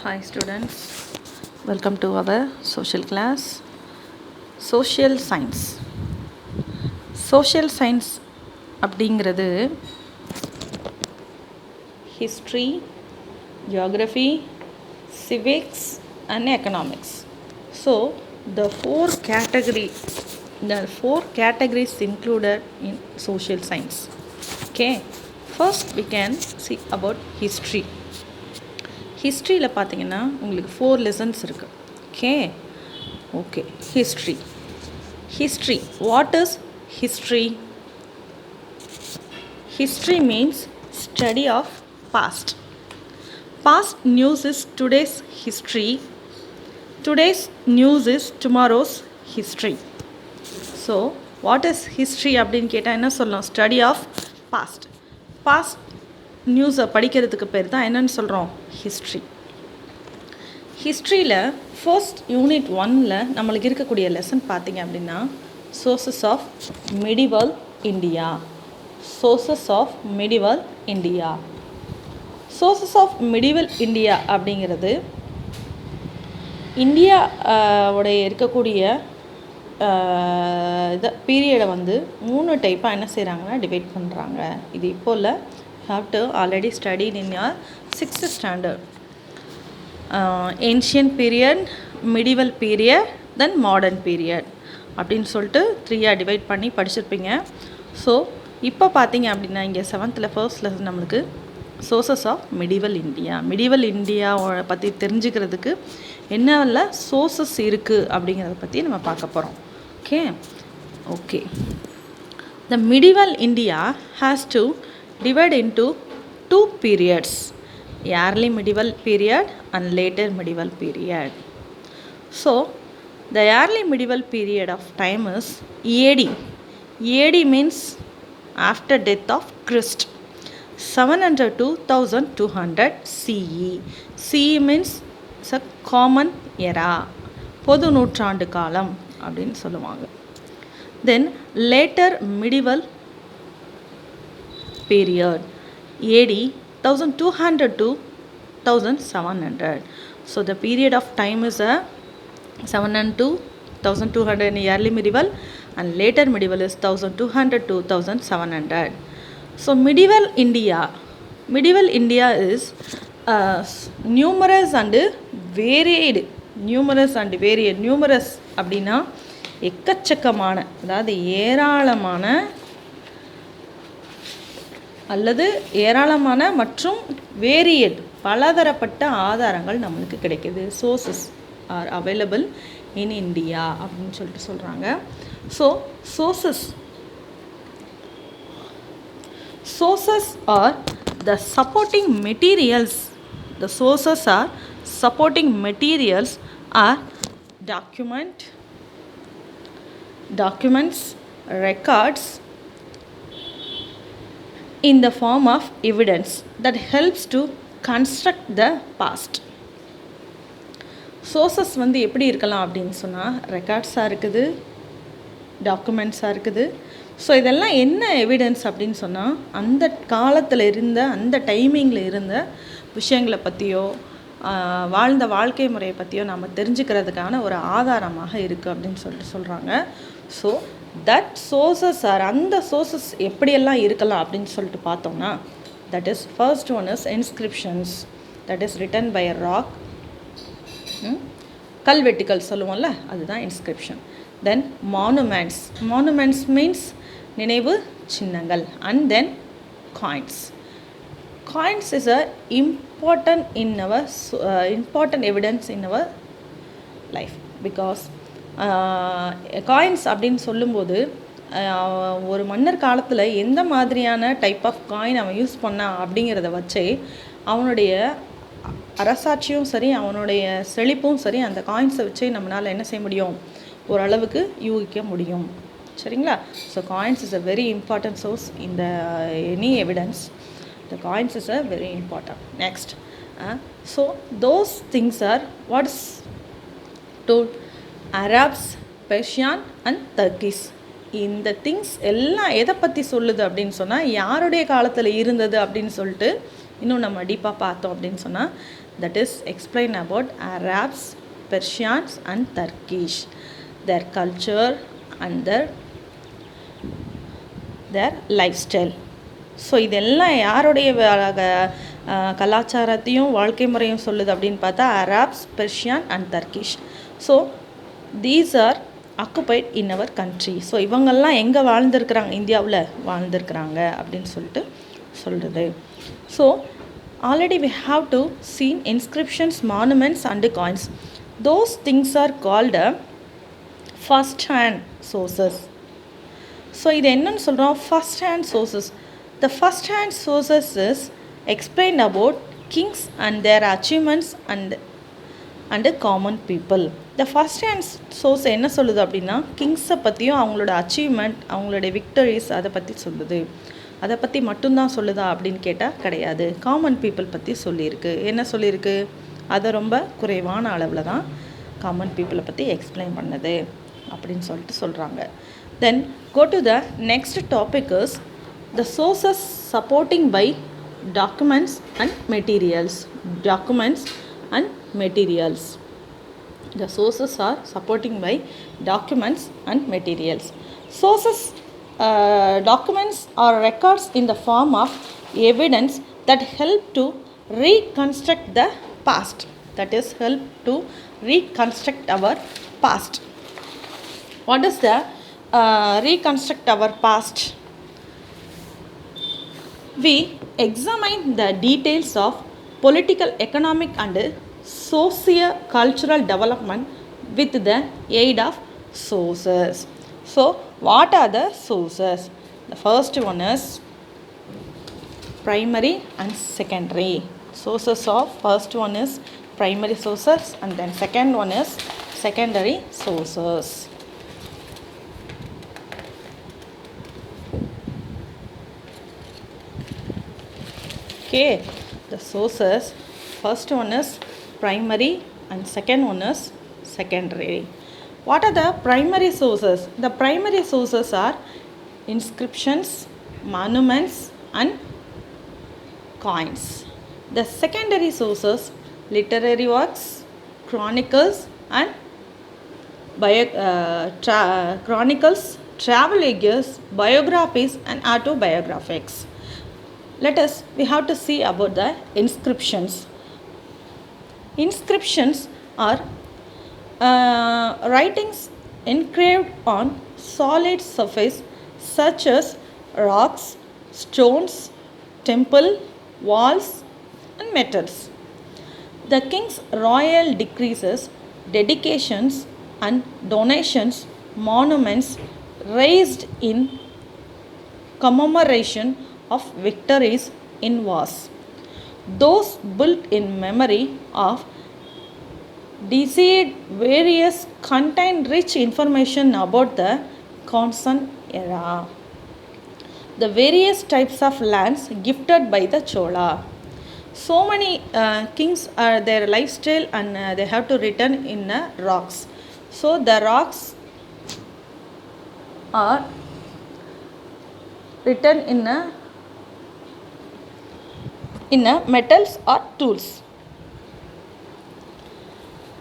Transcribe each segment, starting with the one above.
Hi students, welcome to our social class. Social science. Social science அப்படிங்கிறது history, geography, civics and economics. So the four categories included in social science. Okay, first we can see about history. ஹிஸ்ட்ரியில் பார்த்தீங்கன்னா உங்களுக்கு 4 lessons இருக்குது. Okay history what is history? History means study of past news is today's history, today's news is tomorrow's history. So what is history அப்படின்னு கேட்டால் என்ன சொல்லலாம்? Study of past நியூஸை படிக்கிறதுக்கு பேர் தான் என்னன்னு சொல்கிறோம்? ஹிஸ்ட்ரியில் ஃபர்ஸ்ட் யூனிட் 1ல் நம்மளுக்கு இருக்கக்கூடிய லெசன் பார்த்திங்க அப்படின்னா sources of medieval India. Sources of medieval India அப்படிங்கிறது இந்தியாவுடைய இருக்கக்கூடிய பீரியடை வந்து 3 டைப்பாக என்ன செய்கிறாங்கன்னா டிவைட் பண்ணுறாங்க. இது இப்போ இல்லை, have to already studied in your 6th standard. Ancient period, medieval period, then modern period அப்படின்னு சொல்லிட்டு 3 டிவைட் பண்ணி படிச்சிருப்பீங்க. ஸோ இப்போ பார்த்தீங்க அப்படின்னா இங்கே 7th ஃபர்ஸ்ட் லெசன் நம்மளுக்கு சோர்சஸ் ஆஃப் மெடிவல் இந்தியாவை பற்றி தெரிஞ்சுக்கிறதுக்கு என்னென்ன சோர்சஸ் இருக்குது அப்படிங்கிறத பற்றி நம்ம பார்க்க போகிறோம். Okay The medieval India has to divide into 2 periods, early medieval period and later medieval period. So the early medieval period of time is AD means after death of Christ, 700 to 1200 CE means it's a common era, பொது நூற்றாண்டு காலம் அப்படின்னு சொல்லுவாங்க. Then later medieval period AD 1200 to 1700. So the period of time is 700 to 1200 in early medieval and later medieval is 1200 to 1700. So medieval India is numerous and varied. Numerous அப்படின்னா எக்கச்சக்கமான, அதாவது ஏராளமான மற்றும் வேரியட் பலதரப்பட்ட ஆதாரங்கள் நம்மளுக்கு கிடைக்கிது. Sources are available in India அப்படின்னு சொல்லிட்டு சொல்கிறாங்க. So sources are the supporting materials. The sources are supporting materials are documents, records in the form of evidence that helps to construct the past. Sources வந்து எப்படி இருக்கலாம் அப்படின்னு சொன்னால் ரெக்கார்ட்ஸாக இருக்குது, டாக்குமெண்ட்ஸாக இருக்குது. ஸோ இதெல்லாம் என்ன எவிடன்ஸ் அப்படின்னு சொன்னால் அந்த காலத்தில் இருந்த, அந்த டைமிங்கில் இருந்த விஷயங்களை பற்றியோ வாழ்ந்த வாழ்க்கை முறையை பற்றியோ நம்ம தெரிஞ்சுக்கிறதுக்கான ஒரு ஆதாரமாக இருக்குது அப்படின்னு சொல்லிட்டு சொல்கிறாங்க. ஸோ தட் சோர்சஸ் ஆர் அந்த சோர்சஸ் எப்படியெல்லாம் இருக்கலாம் அப்படின்னு சொல்லிட்டு பார்த்தோம்னா, that is first one is inscriptions, that is written by a rock. கல்வெட்டுக்கள் சொல்லுவோம்ல, அதுதான் இன்ஸ்கிரிப்ஷன். தென் மானுமெண்ட்ஸ் மீன்ஸ் நினைவு சின்னங்கள். And then coins is a important evidence in our life because coins அப்படின்னு சொல்லும்போது ஒரு மன்னர் காலத்தில் எந்த மாதிரியான டைப் ஆஃப் காயின் அவன் யூஸ் பண்ணான் அப்படிங்கிறத வச்சே அவனுடைய அரசாட்சியும் சரி, அவனுடைய செழிப்பும் சரி, அந்த காயின்ஸை வச்சே நம்மளால் என்ன செய்ய முடியும், ஓரளவுக்கு யூகிக்க முடியும். சரிங்களா? So coins is a very important source in the any evidence. The coins is a very important. Next, so those things are what's told Arabs, Persian and Turkish. இந்த திங்ஸ் எல்லாம் எதை பற்றி சொல்லுது அப்படின்னு சொன்னால் யாருடைய காலத்தில் இருந்தது அப்படின்னு சொல்லிட்டு இன்னும் நம்ம டீப்பாக பார்த்தோம் அப்படின்னு சொன்னால், that is explain about Arabs, Persians and Turkish, their culture and their lifestyle. So இதெல்லாம் யாருடைய கலாச்சாரத்தையும் வாழ்க்கை முறையும் சொல்லுது அப்படின்னு பார்த்தா Arabs, Persian and Turkish. So these are occupied in our country. So இவங்கெல்லாம் எங்கே வாழ்ந்துருக்குறாங்க, இந்தியாவில் வாழ்ந்துருக்குறாங்க அப்படின்னு சொல்லிட்டு சொல்கிறது. So already we have to seen inscriptions, monuments and coins. Those things are called first hand sources. So இது என்னன்னு சொல்கிறோம், first hand sources. The first hand sources is explained about kings and their achievements and common people. The first hand source என்ன சொல்லுது அப்படின்னா, கிங்ஸை பற்றியும் அவங்களோட achievement, அவங்களோட victories அதை பற்றி சொல்லுது. அதை பற்றி மட்டும்தான் சொல்லுதா அப்படின்னு கேட்டால் கிடையாது. காமன் பீப்புள் பற்றி சொல்லியிருக்கு. என்ன சொல்லியிருக்கு, அதை ரொம்ப குறைவான அளவில் தான் காமன் பீப்புளை பற்றி எக்ஸ்பிளைன் பண்ணுது அப்படின்னு சொல்லிட்டு சொல்கிறாங்க. Then go to the next topic is the sources supporting by documents and materials. Documents and materials. The sources are supporting by documents and materials. Sources, documents are records in the form of evidence that help to reconstruct the past. That is, help to reconstruct our past. What is the reconstruct our past? We examine the details of political, economic and socio-cultural development with the aid of sources. So what are the sources? The first one is primary and secondary. Sources of first one is primary sources and then second one is secondary sources. Okay, the sources, first one is primary and second one is secondary. What are the primary sources? The primary sources are inscriptions, monuments and coins. The secondary sources, literary works, chronicles and chronicles, travel letters, biographies and autobiographies. We have to see about the inscriptions. Inscriptions are writings engraved on solid surface such as rocks, stones, temple, walls and metals. The king's royal decrees, dedications and donations, monuments raised in commemoration of victories in wars. Those built in memory of deceased various contain rich information about the Kozan era. The various types of lands gifted by the Chola. So many kings are their lifestyle and they have to written in rocks. So the rocks are written in metals or tools.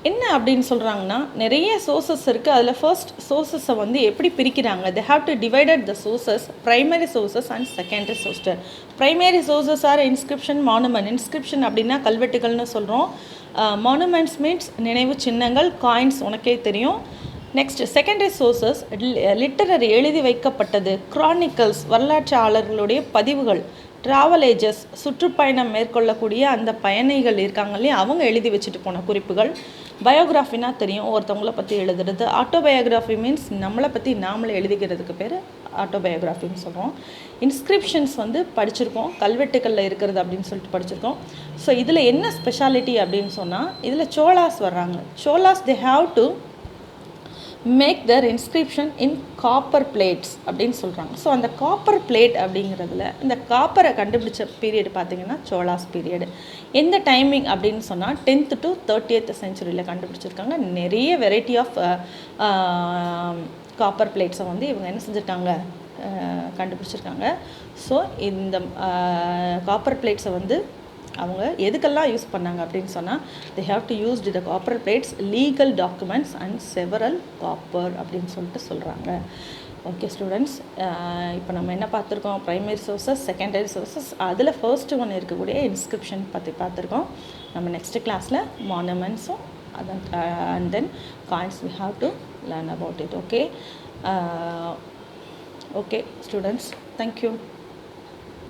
என்ன அப்படின்னு சொல்கிறாங்கன்னா, நிறைய sources இருக்குது. அதில் first சோர்ஸஸை வந்து எப்படி பிரிக்கிறாங்க, they have to divided the sources, primary sources and secondary sources. Primary sources are inscription, monument. Inscription அப்படின்னா கல்வெட்டுகள்னு சொல்கிறோம். மானுமெண்ட்ஸ் மீன்ஸ் நினைவு சின்னங்கள், காயின்ஸ் உனக்கே தெரியும். நெக்ஸ்ட் செகண்டரி சோர்சஸ், லிட்டரரி எழுதி வைக்கப்பட்டது, க்ரானிக்கல்ஸ் வரலாற்றாளர்களுடைய பதிவுகள், ட்ராவலேஜஸ் சுற்றுப்பயணம் மேற்கொள்ளக்கூடிய அந்த பயணிகள் இருக்காங்க இல்லையா, அவங்க எழுதி வச்சுட்டு போன குறிப்புகள். பயோகிராஃபினா தெரியும், ஒருத்தவங்களை பற்றி எழுதுறது. ஆட்டோபயோகிராஃபி மீன்ஸ் நம்மளை பற்றி நாமளே எழுதிக்கிறதுக்கு பேர் ஆட்டோபயோகிராஃபின்னு சொல்கிறோம். இன்ஸ்கிரிப்ஷன்ஸ் வந்து படிச்சிருக்கோம், கல்வெட்டுக்களில் இருக்கிறது அப்படின்னு சொல்லிட்டு படிச்சிருக்கோம். ஸோ இதில் என்ன ஸ்பெஷாலிட்டி அப்படின்னு சொன்னால், இதில் சோலாஸ் வர்றாங்க. Cholas they have to make their inscription in copper plates அப்படின்னு சொல்கிறாங்க. ஸோ அந்த காப்பர் பிளேட் அப்படிங்கிறதுல இந்த காப்பரை கண்டுபிடிச்ச பீரியட் பார்த்திங்கன்னா சோலாஸ் பீரியடு. எந்த டைமிங் அப்படின்னு சொன்னால் 10th to 30th செஞ்சுரியில் கண்டுபிடிச்சிருக்காங்க. நிறைய வெரைட்டி ஆஃப் காப்பர் பிளேட்ஸை வந்து இவங்க என்ன செஞ்சுருக்காங்க, கண்டுபிடிச்சிருக்காங்க. ஸோ இந்த காப்பர் பிளேட்ஸை வந்து அவங்க எதுக்கெல்லாம் யூஸ் பண்ணாங்க அப்படின்னு சொன்னால் they have to use the copper plates legal documents and several copper அப்படின்னு சொல்லிட்டு சொல்கிறாங்க. ஓகே ஸ்டூடெண்ட்ஸ், இப்போ நம்ம என்ன பார்த்துருக்கோம், ப்ரைமரி சோர்ஸஸ், செகண்டரி சோர்ஸஸ், அதில் ஃபர்ஸ்ட் ஒன்று இருக்கக்கூடிய இன்ஸ்கிரிப்ஷன் பற்றி பார்த்துருக்கோம். நம்ம நெக்ஸ்ட் கிளாஸில் மானுமெண்ட்ஸும் அதான் and then coins we have to learn about it. Okay, okay students, thank you.